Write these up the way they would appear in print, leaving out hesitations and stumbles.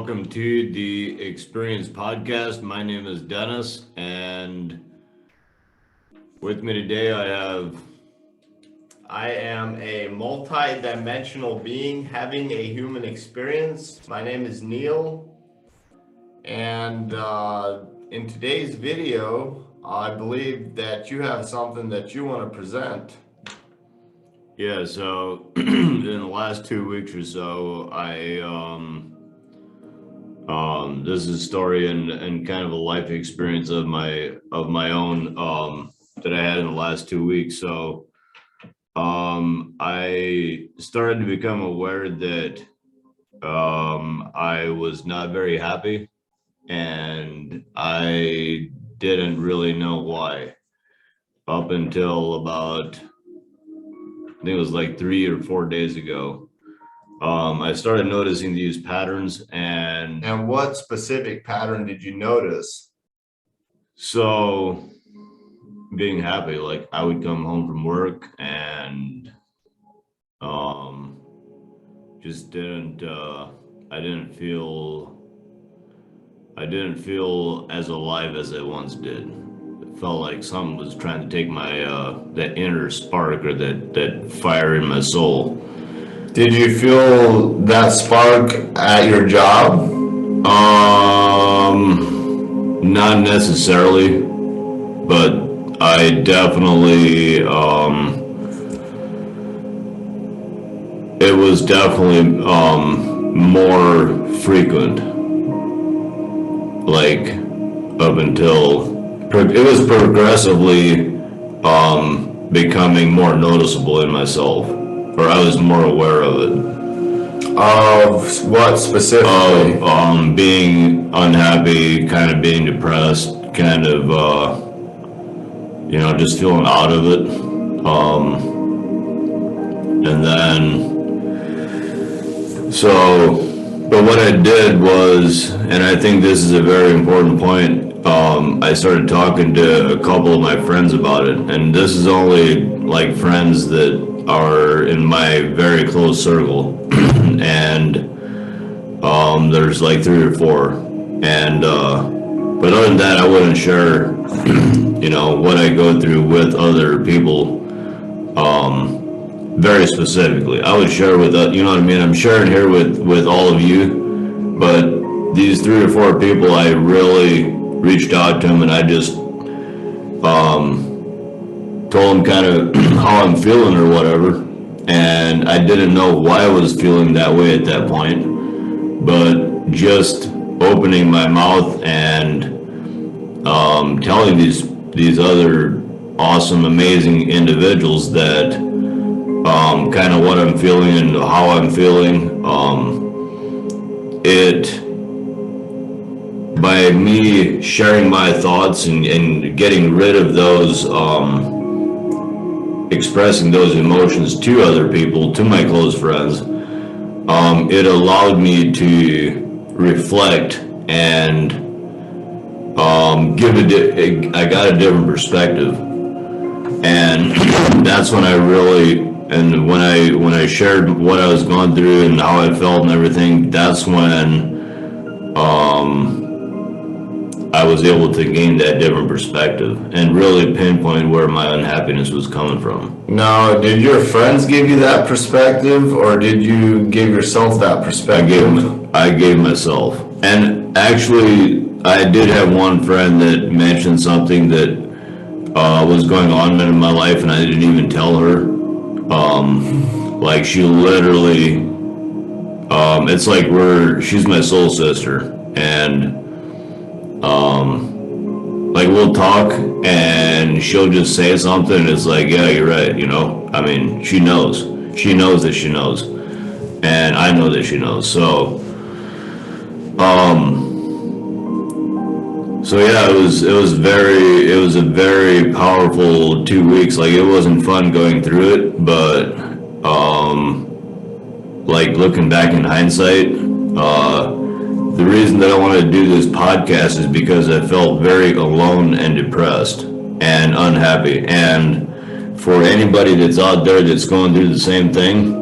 welcome to the Experience Podcast. My name is Dennis, and with me today I am a multi-dimensional being having a human experience. My name is Neil, and in today's video, I believe that you have something that you want to present. Yeah, so in the last 2 weeks or so, this is a story and kind of a life experience of my own that I had in the last 2 weeks. So I started to become aware that I was not very happy, and I didn't really know why up until about, I think it was like 3 or 4 days ago. I started noticing these patterns, and what specific pattern did you notice? So being happy, like I would come home from work and just didn't I didn't feel as alive as I once did. It felt like something was trying to take my that inner spark, or that fire in my soul. Did you feel that spark at your job? Not necessarily, but I definitely it was definitely more frequent, like up until it was progressively becoming more noticeable in myself, or I was more aware of it. Of what specifically? Of being unhappy, kind of being depressed, kind of just feeling out of it. And then but what I did was, and I think this is a very important point, I started talking to a couple of my friends about it, and this is only like friends that are in my very close circle. And there's like 3 or 4, and but other than that, I wouldn't share what I go through with other people very specifically. I would share with I'm sharing here with all of you, but these 3 or 4 people, I really reached out to them, and I just told them kind of how I'm feeling or whatever. And I didn't know why I was feeling that way at that point, but just opening my mouth and telling these other awesome, amazing individuals that kind of what I'm feeling and how I'm feeling, by me sharing my thoughts and getting rid of those expressing those emotions to other people, to my close friends, it allowed me to reflect and I got a different perspective. And that's when when I shared what I was going through and how I felt and everything, that's when I was able to gain that different perspective and really pinpoint where my unhappiness was coming from. Now, did your friends give you that perspective, or did you give yourself that perspective? I gave myself. And actually, I did have one friend that mentioned something that was going on in my life, and I didn't even tell her. Like, she literally, it's like she's my soul sister, and like we'll talk and she'll just say something, and it's like, yeah, you're right, I mean, she knows that she knows, and I know that she knows. So yeah, it was a very powerful 2 weeks. Like, it wasn't fun going through it, but like looking back in hindsight, the reason that I wanted to do this podcast is because I felt very alone and depressed and unhappy. And for anybody that's out there that's going through the same thing,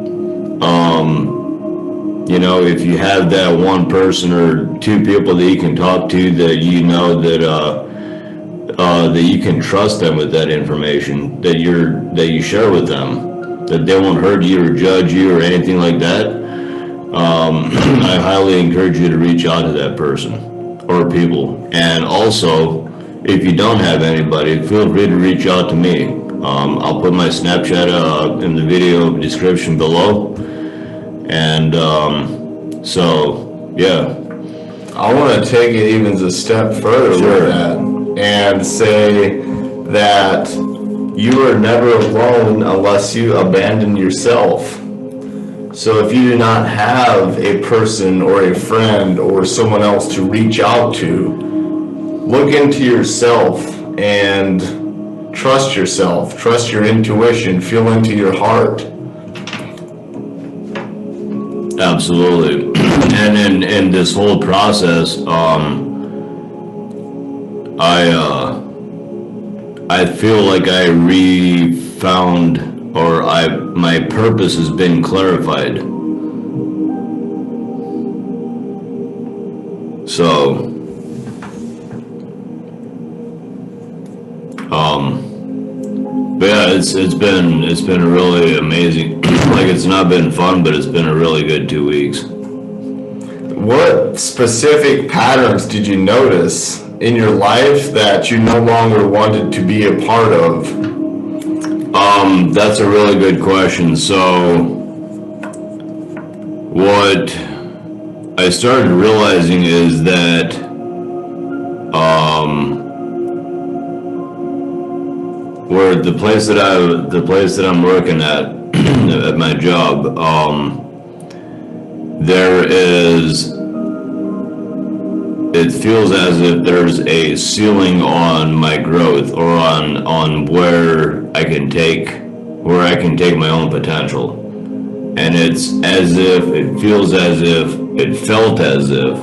if you have that one person or two people that you can talk to that that you can trust them with that information that you share with them, that they won't hurt you or judge you or anything like that, I highly encourage you to reach out to that person or people. And also, if you don't have anybody, feel free to reach out to me. I'll put my Snapchat in the video description below. And so, yeah. I want to take it even a step further with that and say that you are never alone unless you abandon yourself. So if you do not have a person or a friend or someone else to reach out to, look into yourself and trust yourself, trust your intuition, feel into your heart. Absolutely. And in this whole process, I feel like I re-found, or my purpose has been clarified. So, but yeah, it's been really amazing. Like, it's not been fun, but it's been a really good 2 weeks. What specific patterns did you notice in your life that you no longer wanted to be a part of? That's a really good question. So, what I started realizing is that, where the place that I'm working at my job, it feels as if there's a ceiling on my growth, or on where I can take my own potential. And it felt as if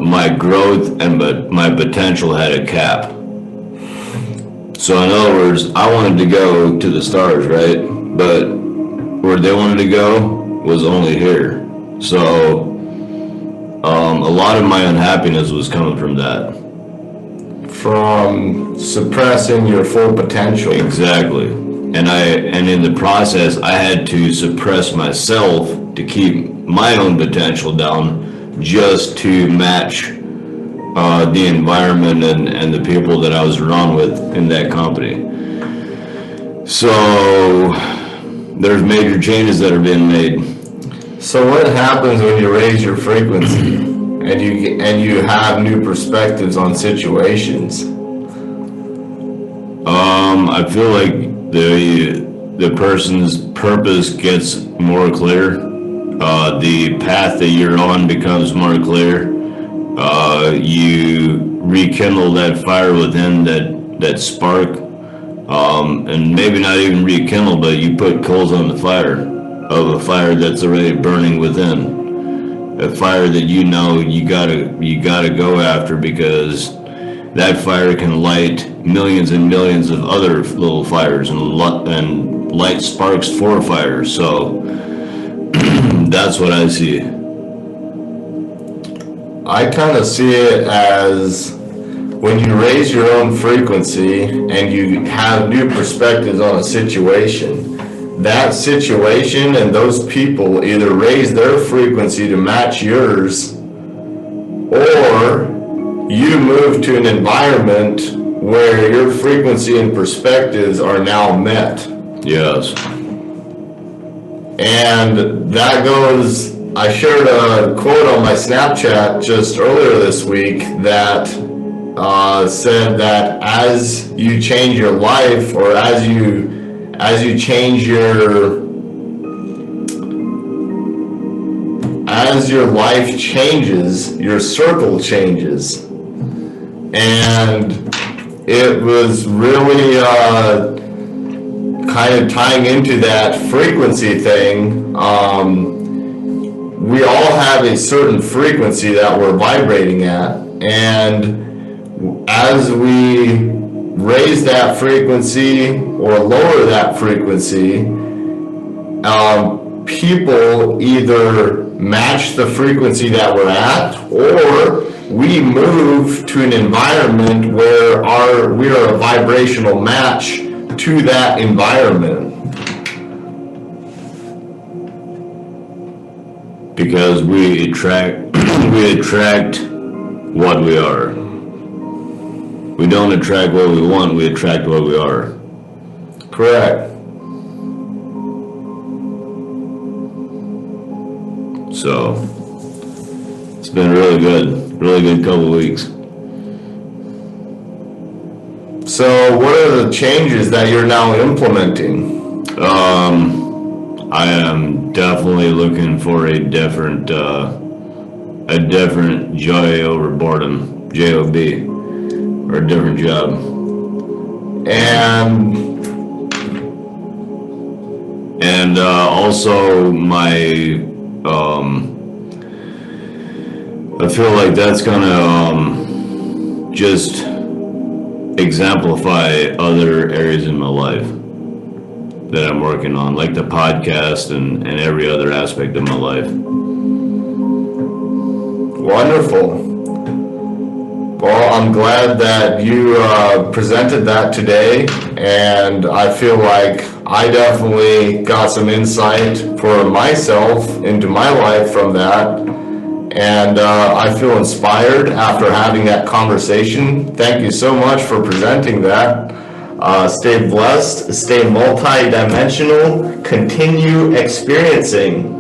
my growth and my potential had a cap. So in other words, I wanted to go to the stars, right? But where they wanted to go was only here. So a lot of my unhappiness was coming from that. From suppressing your full potential. Exactly. And in the process, I had to suppress myself to keep my own potential down, just to match the environment and the people that I was around with in that company. So there's major changes that are being made. So what happens when you raise your frequency and you have new perspectives on situations? I feel like the person's purpose gets more clear. The path that you're on becomes more clear. You rekindle that fire within, that spark, and maybe not even rekindle, but you put coals on the fire of a fire that's already burning within, a fire that you gotta go after, because that fire can light millions and millions of other little fires and light sparks for fires. So that's what I see. I kind of see it as when you raise your own frequency and you have new perspectives on a situation, that situation and those people either raise their frequency to match yours, or you move to an environment where your frequency and perspectives are now met. Yes. And that goes, I shared a quote on my Snapchat just earlier this week that said that as you change your life, or as you change as your life changes, your circle changes. And it was really kind of tying into that frequency thing. We all have a certain frequency that we're vibrating at, and as we raise that frequency or lower that frequency, people either match the frequency that we're at, or we move to an environment where we are a vibrational match to that environment. Because we attract what we are. We don't attract what we want, we attract what we are. Correct. So it's been really good couple weeks. So what are the changes that you're now implementing? I am definitely looking for a different joy over boredom, JOB, or a different job. And also my I feel like that's gonna just exemplify other areas in my life that I'm working on, like the podcast and every other aspect of my life. Wonderful. Well, I'm glad that you presented that today, and I feel like I definitely got some insight for myself into my life from that, and I feel inspired after having that conversation. Thank you so much for presenting that. Stay blessed, stay multi-dimensional, continue experiencing.